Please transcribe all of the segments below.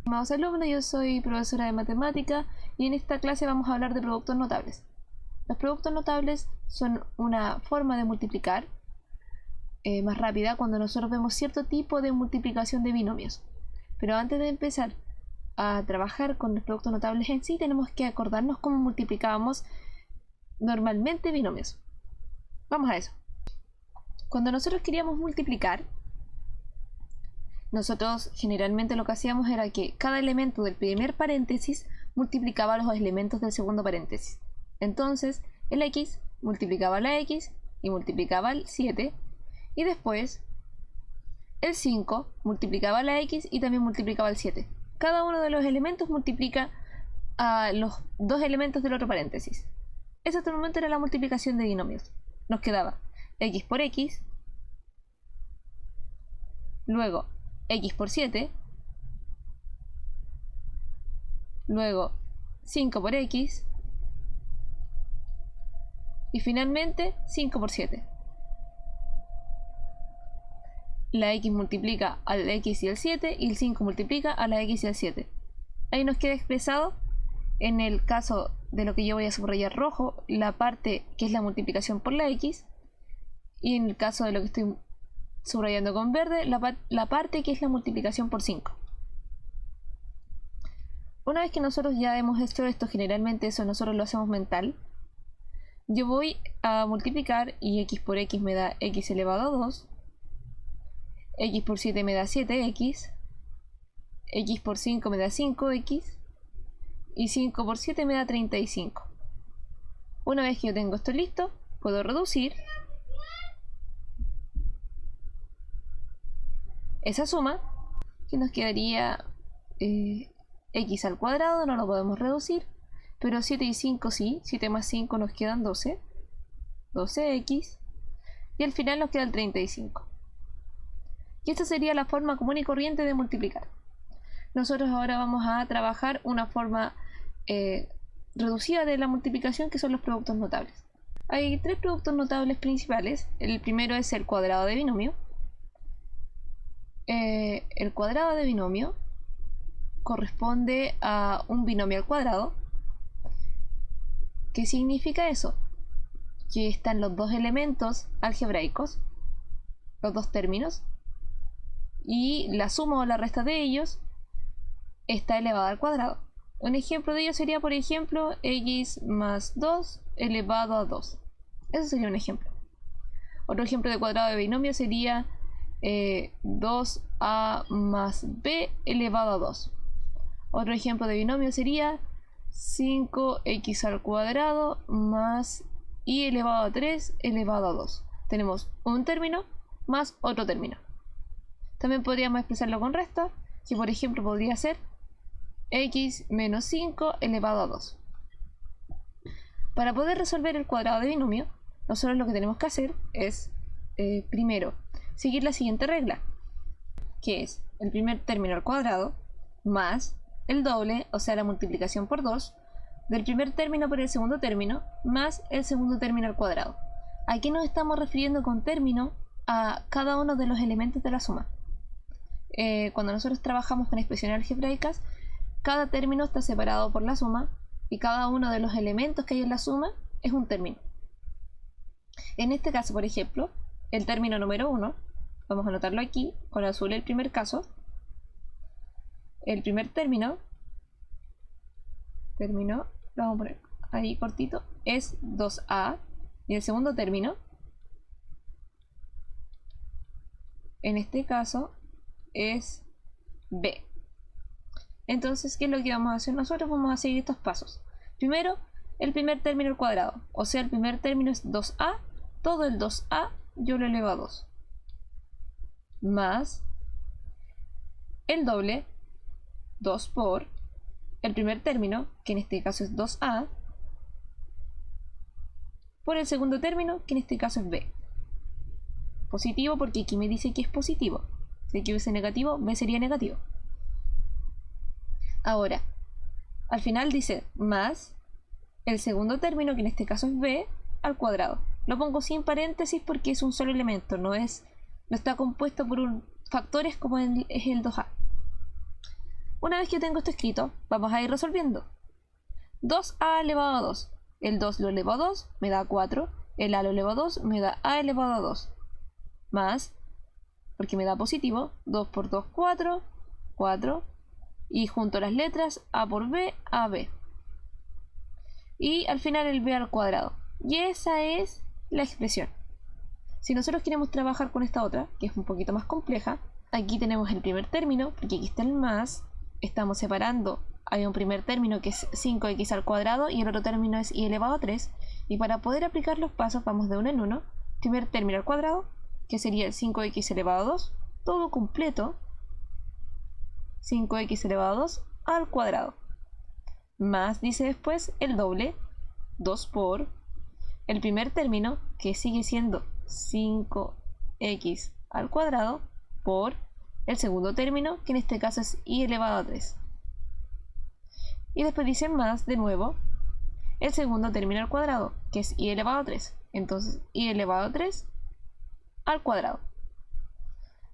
Estimados alumnos, yo soy profesora de matemática y en esta clase vamos a hablar de productos notables. Los productos notables son una forma de multiplicar más rápida cuando nosotros vemos cierto tipo de multiplicación de binomios. Pero antes de empezar a trabajar con los productos notables en sí, tenemos que acordarnos cómo multiplicábamos normalmente binomios. Vamos a eso. Cuando nosotros queríamos multiplicar, nosotros generalmente lo que hacíamos era que cada elemento del primer paréntesis multiplicaba los elementos del segundo paréntesis. Entonces el x multiplicaba la x y multiplicaba el 7, y después el 5 multiplicaba la x y también multiplicaba el 7. Cada uno de los elementos multiplica a los dos elementos del otro paréntesis. Ese hasta el momento era la multiplicación de binomios. Nos quedaba x por x, luego x por 7, luego 5 por x y finalmente 5 por 7. La x multiplica al x y el 7 y el 5 multiplica a la x y el 7. Ahí nos queda expresado, en el caso de lo que yo voy a subrayar rojo, la parte que es la multiplicación por la x, y en el caso de lo que estoy subrayando con verde, la parte que es la multiplicación por 5. Una vez que nosotros ya hemos hecho esto, generalmente eso nosotros lo hacemos mental, yo voy a multiplicar y x por x me da x elevado a 2, x por 7 me da 7x, x por 5 me da 5x y 5 por 7 me da 35. Una vez que yo tengo esto listo, puedo reducir esa suma, que nos quedaría x al cuadrado, no lo podemos reducir, pero 7 y 5 sí, 7 más 5 nos quedan 12, 12x, y al final nos queda el 35. Y esta sería la forma común y corriente de multiplicar. Nosotros ahora vamos a trabajar una forma reducida de la multiplicación, que son los productos notables. Hay tres productos notables principales. El primero es el cuadrado de binomio. El cuadrado de binomio corresponde a un binomio al cuadrado. ¿Qué significa eso? Que están los dos elementos algebraicos, los dos términos, y la suma o la resta de ellos está elevada al cuadrado. Un ejemplo de ello sería, por ejemplo, x más 2 elevado a 2. Eso sería un ejemplo. Otro ejemplo de cuadrado de binomio sería 2a más b elevado a 2. Otro ejemplo de binomio sería 5x al cuadrado más y elevado a 3 elevado a 2. Tenemos un término más otro término. También podríamos expresarlo con resta, que por ejemplo podría ser x menos 5 elevado a 2. Para poder resolver el cuadrado de binomio, nosotros lo que tenemos que hacer es primero seguir la siguiente regla, que es el primer término al cuadrado más el doble, o sea la multiplicación por 2 del primer término por el segundo término más el segundo término al cuadrado. Aquí nos estamos refiriendo con término a cada uno de los elementos de la suma. Cuando nosotros trabajamos con expresiones algebraicas, cada término está separado por la suma y cada uno de los elementos que hay en la suma es un término. En este caso, por ejemplo, el término número 1, vamos a anotarlo aquí con azul el primer caso. El primer término, lo vamos a poner ahí cortito, es 2a, y el segundo término, en este caso, es b. Entonces, ¿qué es lo que vamos a hacer nosotros? Vamos a seguir estos pasos. Primero, el primer término al cuadrado, o sea, el primer término es 2a, todo el 2a yo lo elevo a 2, más el doble, 2 por el primer término, que en este caso es 2a, por el segundo término, que en este caso es b. Positivo porque aquí me dice que es positivo. Si aquí hubiese negativo, b sería negativo. Ahora, al final dice más el segundo término, que en este caso es b, al cuadrado. Lo pongo sin paréntesis porque es un solo elemento, no está compuesto por factores como es el 2a. Una vez que tengo esto escrito, vamos a ir resolviendo. 2a elevado a 2. El 2 lo elevo a 2 me da 4. El a lo elevo a 2 me da a elevado a 2. Más, porque me da positivo, 2 por 2, 4. 4. Y junto las letras a por b, ab. Y al final el b al cuadrado. Y esa es la expresión. Si nosotros queremos trabajar con esta otra, que es un poquito más compleja, aquí tenemos el primer término, porque aquí está el más. Estamos separando. Hay un primer término que es 5x al cuadrado y el otro término es y elevado a 3. Y para poder aplicar los pasos vamos de uno en uno. Primer término al cuadrado, que sería el 5x elevado a 2, todo completo. 5x elevado a 2 al cuadrado. Más, dice después, el doble, 2 por el primer término, que sigue siendo 5x al cuadrado, por el segundo término, que en este caso es y elevado a 3. Y después dice más, de nuevo, el segundo término al cuadrado, que es y elevado a 3. Entonces, y elevado a 3 al cuadrado.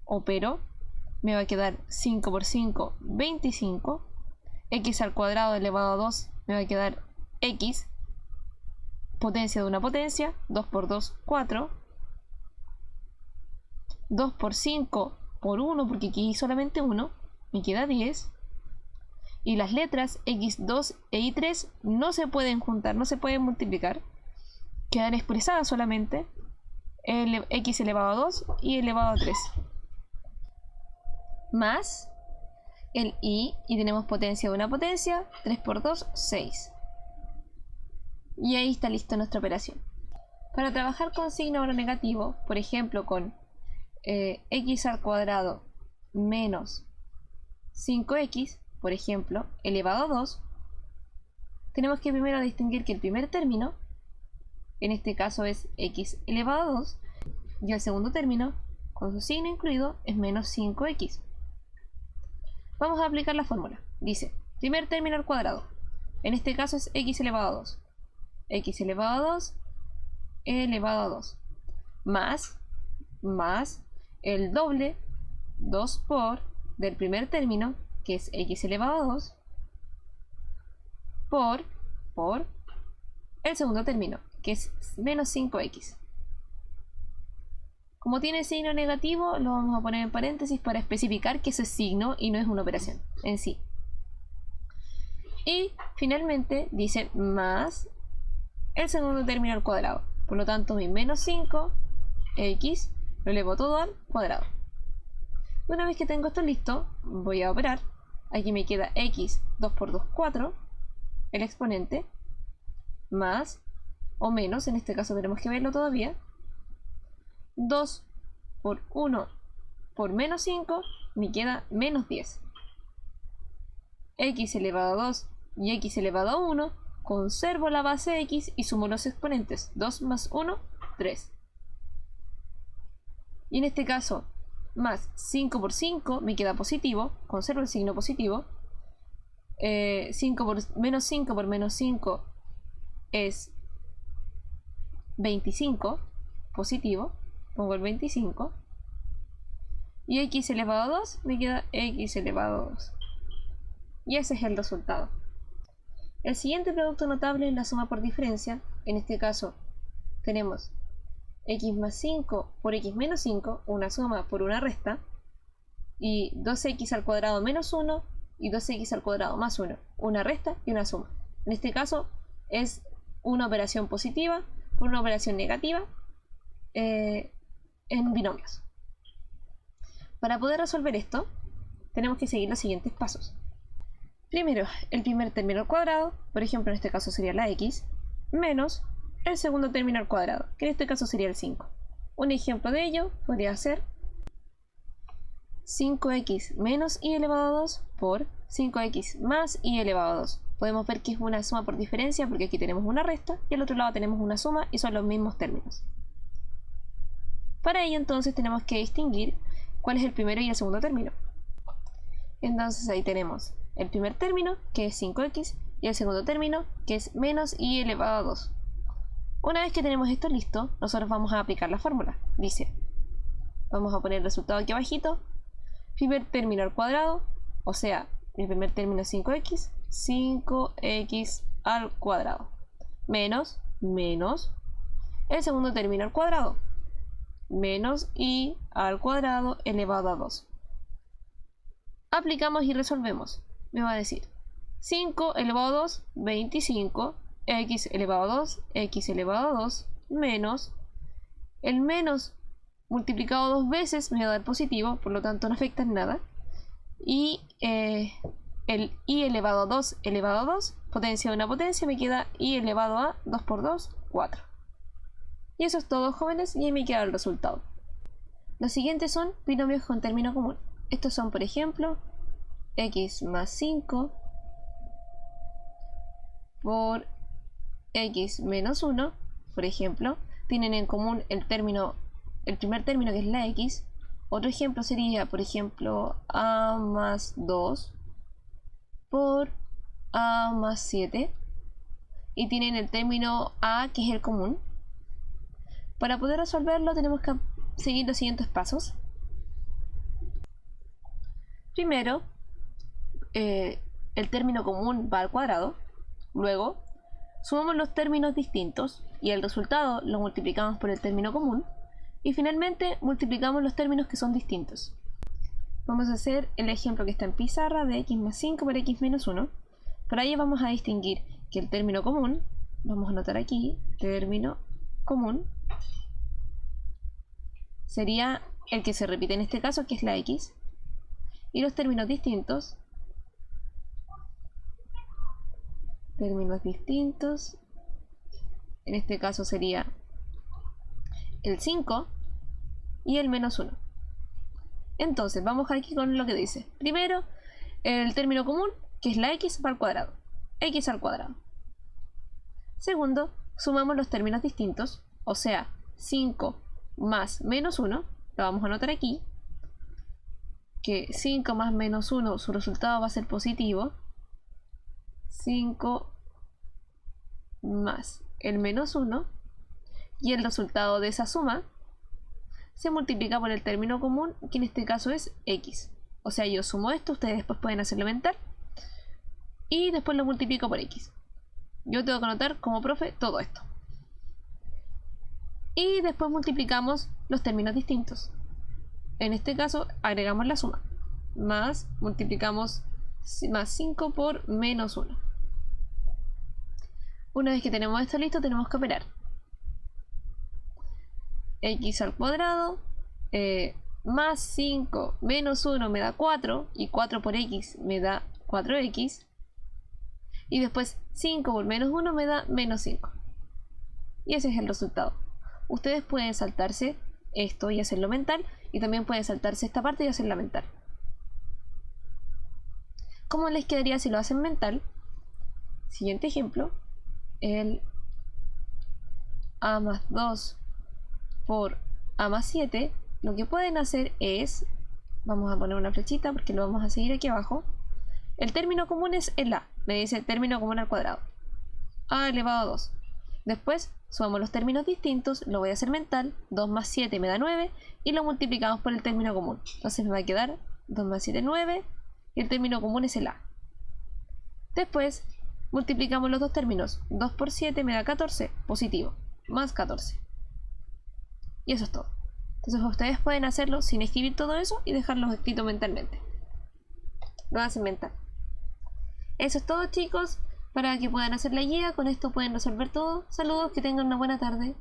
Opero, me va a quedar 5 por 5, 25. X al cuadrado elevado a 2 me va a quedar x, potencia de una potencia, 2 por 2, 4. 2 por 5 por 1, porque aquí hay solamente 1, me queda 10. Y las letras x2 e y3 no se pueden juntar, no se pueden multiplicar. Quedan expresadas solamente el x elevado a 2 y elevado a 3. Más el y tenemos potencia de una potencia, 3 por 2, 6. Y ahí está lista nuestra operación. Para trabajar con signo negativo, por ejemplo con x al cuadrado menos 5x, por ejemplo, elevado a 2, tenemos que primero distinguir que el primer término, en este caso es x elevado a 2, y el segundo término, con su signo incluido, es menos 5x. Vamos a aplicar la fórmula. Dice, primer término al cuadrado, en este caso es x elevado a 2. X elevado a 2 elevado a 2. Más el doble, 2 por, del primer término, que es x elevado a 2, por el segundo término, que es menos 5x. Como tiene signo negativo, lo vamos a poner en paréntesis para especificar que ese es signo y no es una operación en sí. Y finalmente dice más el segundo término al cuadrado. Por lo tanto, mi menos 5x lo elevo todo al cuadrado. Una vez que tengo esto listo, voy a operar. Aquí me queda x, 2 por 2, 4, el exponente, más o menos, en este caso tenemos que verlo todavía, 2 por 1 por menos 5, me queda menos 10. X elevado a 2 y x elevado a 1, conservo la base x y sumo los exponentes. 2 más 1, 3. Y en este caso, más 5 por 5 me queda positivo, conservo el signo positivo. 5 por menos 5 es 25, positivo, pongo el 25. Y x elevado a 2 me queda x elevado a 2. Y ese es el resultado. El siguiente producto notable es la suma por diferencia. En este caso tenemos x más 5 por x menos 5, una suma por una resta, y 2x al cuadrado menos 1 y 2x al cuadrado más 1, una resta y una suma. En este caso es una operación positiva por una operación negativa en binomios. Para poder resolver esto, tenemos que seguir los siguientes pasos. Primero, el primer término al cuadrado, por ejemplo en este caso sería la x, menos el segundo término al cuadrado, que en este caso sería el 5. Un ejemplo de ello podría ser 5x menos y elevado a 2 por 5x más y elevado a 2. Podemos ver que es una suma por diferencia porque aquí tenemos una resta y al otro lado tenemos una suma y son los mismos términos. Para ello entonces tenemos que distinguir cuál es el primero y el segundo término. Entonces ahí tenemos el primer término, que es 5x, y el segundo término, que es menos y elevado a 2. Una vez que tenemos esto listo, nosotros vamos a aplicar la fórmula. Dice, vamos a poner el resultado aquí abajito, primer término al cuadrado, o sea, el primer término es 5x, 5x al cuadrado, menos, el segundo término al cuadrado, menos y al cuadrado elevado a 2. Aplicamos y resolvemos. Me va a decir 5 elevado a 2, 25, x elevado a 2, x elevado a 2, menos, el menos multiplicado dos veces me va a dar positivo, por lo tanto no afecta en nada, y el y elevado a 2 elevado a 2, potencia de una potencia, me queda y elevado a 2 por 2, 4. Y eso es todo, jóvenes, y ahí me queda el resultado. Los siguientes son binomios con término común. Estos son, por ejemplo, x más 5 por x menos 1, por ejemplo, tienen en común el primer término, que es la x. Otro ejemplo sería, por ejemplo, a más 2 por a más 7, y tienen el término a, que es el común. Para poder resolverlo tenemos que seguir los siguientes pasos. Primero, el término común va al cuadrado. Luego, sumamos los términos distintos y el resultado lo multiplicamos por el término común. Y finalmente, multiplicamos los términos que son distintos. Vamos a hacer el ejemplo que está en pizarra de x más 5 por x menos 1. Para ello vamos a distinguir que el término común, vamos a anotar aquí, término común, sería el que se repite en este caso, que es la x. Y los términos distintos, en este caso sería el 5 y el menos 1. Entonces vamos aquí con lo que dice. Primero, el término común, que es la x, va al cuadrado, x al cuadrado. Segundo, sumamos los términos distintos, o sea, 5 más menos 1, lo vamos a anotar aquí, que 5 más menos 1, su resultado va a ser positivo. 5 más el menos 1, y el resultado de esa suma se multiplica por el término común, que en este caso es x. O sea, yo sumo esto, ustedes después pueden hacerlo mental, y después lo multiplico por x. Yo tengo que anotar como profe todo esto. Y después multiplicamos los términos distintos. En este caso agregamos la suma, más multiplicamos más 5 por menos 1. Una vez que tenemos esto listo, tenemos que operar. X al cuadrado más 5 menos 1 me da 4, y 4 por x me da 4x, y después 5 por menos 1 me da menos 5, y ese es el resultado. Ustedes pueden saltarse esto y hacerlo mental, y también pueden saltarse esta parte y hacerla mental. ¿Cómo les quedaría si lo hacen mental? Siguiente ejemplo, el a más 2 por a más 7, lo que pueden hacer es, vamos a poner una flechita porque lo vamos a seguir aquí abajo, el término común es el a, me dice el término común al cuadrado, a elevado a 2. Después sumamos los términos distintos, lo voy a hacer mental, 2 más 7 me da 9, y lo multiplicamos por el término común. Entonces me va a quedar 2 más 7, 9, y el término común es el a. Después multiplicamos los dos términos, 2 por 7 me da 14, positivo, más 14. Y eso es todo. Entonces ustedes pueden hacerlo sin escribir todo eso y dejarlo escrito mentalmente. Lo hacen mental. Eso es todo, chicos, para que puedan hacer la guía. Con esto pueden resolver todo. Saludos, que tengan una buena tarde.